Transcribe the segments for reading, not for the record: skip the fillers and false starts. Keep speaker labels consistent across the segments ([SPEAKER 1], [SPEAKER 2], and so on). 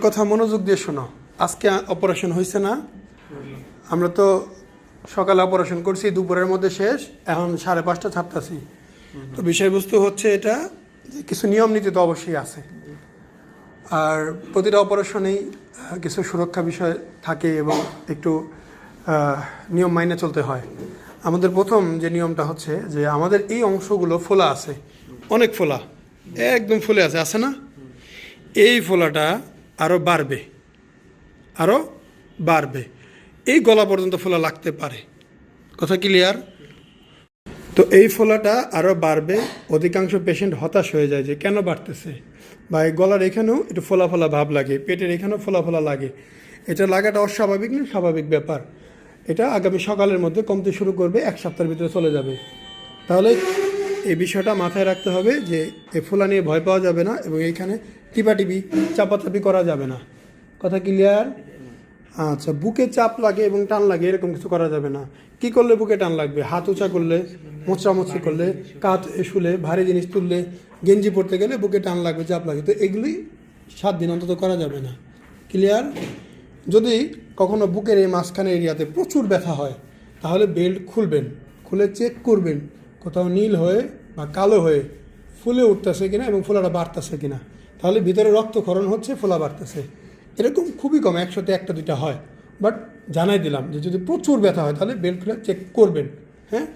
[SPEAKER 1] কথা মনোযোগ দিয়ে শোনো। আজকে অপারেশন হয়েছে না? আমরা তো সকালে অপারেশন করছি, দুপুরের মধ্যে শেষ, এখন 5:30 ছাড়তেছি। তো বিষয়বস্তু হচ্ছে এটা যে কিছু নিয়ম নীতি তো অবশ্যই আছে, আর প্রতিটা অপারেশনেই কিছু সুরক্ষা বিষয় থাকে এবং একটু নিয়ম মাইনে চলতে হয়। আমাদের প্রথম যে নিয়মটা হচ্ছে যে আমাদের এই অংশগুলো ফোলা আছে, অনেক ফোলা, একদম ফুলে আছে না? এই ফোলাটা আরও বাড়বে, এই গলা পর্যন্ত ফোলা লাগতে পারে। কথা ক্লিয়ার? তো এই ফোলাটা আরও বাড়বে। অধিকাংশ পেশেন্ট হতাশ হয়ে যায় যে কেন বাড়তেছে, বা এই গলার এখানেও একটু ফোলা ফোলা ভাব লাগে, পেটের এখানেও ফোলা ফোলা লাগে। এটা লাগাটা অস্বাভাবিক না, স্বাভাবিক ব্যাপার। এটা আগামী সকালের মধ্যে কমতে শুরু করবে, 1 সপ্তাহের ভিতরে চলে যাবে। তাহলে এই বিষয়টা মাথায় রাখতে হবে যে এই ফোলা নিয়ে ভয় পাওয়া যাবে না, এবং এইখানে টিপাটিপি চাপাচাপি করা যাবে না। কথা ক্লিয়ার? আচ্ছা, বুকে চাপ লাগে এবং টান লাগে এরকম কিছু করা যাবে না। কি করলে বুকে টান লাগবে? হাত উঁচা করলে, মোচড়ামুচড়ি করলে, কাঁধ শুলে, ভারী জিনিস তুললে, গেঞ্জি পরতে গেলে বুকে টান লাগবে, চাপ লাগে। তো এগুলি 7 দিন অন্তত করা যাবে না। ক্লিয়ার? যদি কখনো বুকের এই মাঝখানে এরিয়াতে প্রচুর ব্যথা হয়, তাহলে বেল্ট খুলবেন, খুলে চেক করবেন কোথাও নীল হয়ে বা কালো হয়ে ফুলে উঠতেছে কিনা এবং ফোলাটা বাড়তেছে কিনা। তাহলে ভিতরে রক্তক্ষরণ হচ্ছে, ফোলা বাড়তেছে। এরকম খুবই কম, 100-তে 1-2টা হয়। বাট জানাই দিলাম যে যদি প্রচুর ব্যথা হয় তাহলে বেল্ট খুলে চেক করবেন। হ্যাঁ,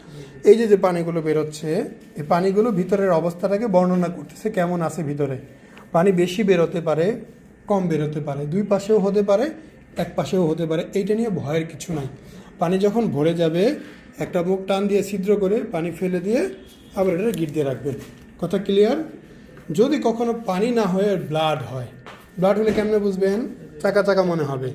[SPEAKER 1] এই যে পানিগুলো বেরোচ্ছে, এই পানিগুলো ভিতরের অবস্থাটাকে বর্ণনা করতেছে কেমন আছে ভিতরে। পানি বেশি বেরোতে পারে, কম বেরোতে পারে, 2 পাশেও হতে পারে, 1 পাশেও হতে পারে। এইটা নিয়ে ভয়ের কিছু নাই। পানি যখন ভরে যাবে, একটা মুখ টান দিয়ে ছিদ্র করে পানি ফেলে দিয়ে আবার এটা গিট দিয়ে রাখবেন। কথা ক্লিয়ার? যদি কখনো পানি না হয়ে ব্লাড হয়, ব্লাড হলে কেমনে বুঝবেন? চাকা চাকা মনে হবে।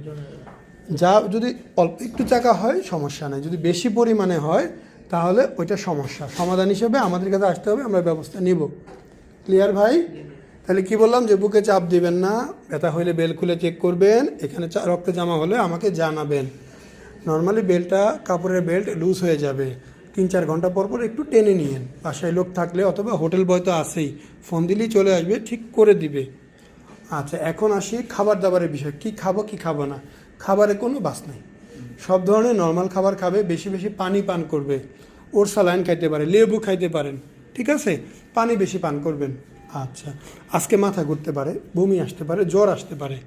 [SPEAKER 1] যা যদি অল্প একটু চাকা হয় সমস্যা নেই, যদি বেশি পরিমাণে হয় তাহলে ওইটা সমস্যা। সমাধান হিসেবে আমাদের কাছে আসতে হবে, আমরা ব্যবস্থা নিব। ক্লিয়ার ভাই? তাহলে কি বললাম যে বুকে চাপ দিবেন না, ব্যথা হইলে বেল্ট খুলে চেক করবেন, এখানে রক্ত জমা হলে আমাকে জানাবেন। নর্মালি বেল্টটা, কাপড়ের বেল্ট লুজ হয়ে যাবে, 3-4 ঘন্টা পর পর একটু টেনে নিয়েন। বাসায় লোক থাকলে অথবা হোটেল বয় তো আছেই, ফোন দিলেই চলে আসবে, ঠিক করে দিবে। আচ্ছা, এখন আসি খাবার দাবারের বিষয়। কি খাবো কি খাবো না, খাবারে কোনো বাস নেই। সব ধরনের নর্মাল খাবার খাবে, বেশি বেশি পানি পান করবে। ওর স্যালাইন খাইতে পারে, লেবু খাইতে পারেন, ঠিক আছে? পানি বেশি পান করবেন। আচ্ছা, আজকে মাথা ঘুরতে পারে, বমি আসতে পারে, জ্বর আসতে পারে,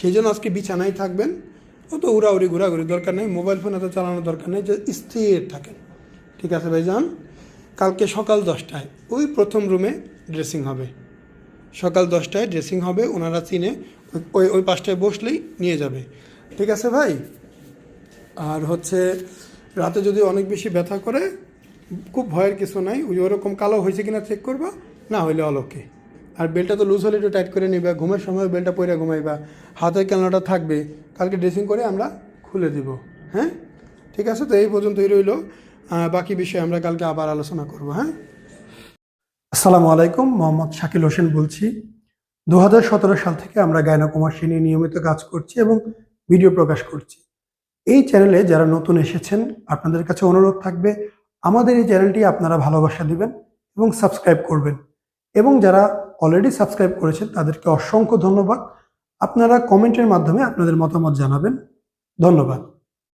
[SPEAKER 1] সেই জন্য আজকে বিছানায় থাকবেন। অত উড়াউড়ি ঘোরাঘুরি দরকার নেই, মোবাইল ফোন এত চালানোর দরকার নেই, যে স্থির থাকেন। ঠিক আছে ভাইজান? কালকে সকাল 10টায় ওই প্রথম রুমে ড্রেসিং হবে। সকাল 10টায় ড্রেসিং হবে, ওনারা চিনে, ওই 5টায় বসলেই নিয়ে যাবে। ঠিক আছে ভাই? আর হচ্ছে রাতে যদি অনেক বেশি ব্যথা করে, খুব ভয়ের কিছু নাই, ওরকম কালো হয়েছে কিনা চেক করবা, না হইলে অলোকে। আর বেলটা তো লুজ হলে একটু টাইট করে নিবা, ঘুমের সময় বেলটা পরে ঘুমাইবা, হাতের কেলনাটা থাকবে, কালকে ড্রেসিং করে আমরা খুলে দিব। হ্যাঁ, ঠিক আছে? তো এই পর্যন্তই রইল, বাকি বিষয়ে আমরা কালকে আবার আলোচনা করব। হ্যাঁ, আসসালামু আলাইকুম, মোহাম্মদ শাকিল হোসেন বলছি। 2017 সাল থেকে আমরা গাইনোকমার্সি নিয়ে নিয়মিত কাজ করছি এবং ভিডিও প্রকাশ করছি। এই চ্যানেলে যারা নতুন এসেছেন, আপনাদের কাছে অনুরোধ থাকবে আমাদের এই চ্যানেলটি আপনারা ভালোবাসা দিবেন এবং সাবস্ক্রাইব করবেন। এবং যারা অলরেডি সাবস্ক্রাইব করেছেন তাদেরকে অসংখ্য ধন্যবাদ। আপনারা কমেন্টের মাধ্যমে আপনাদের মতামত জানাবেন। ধন্যবাদ।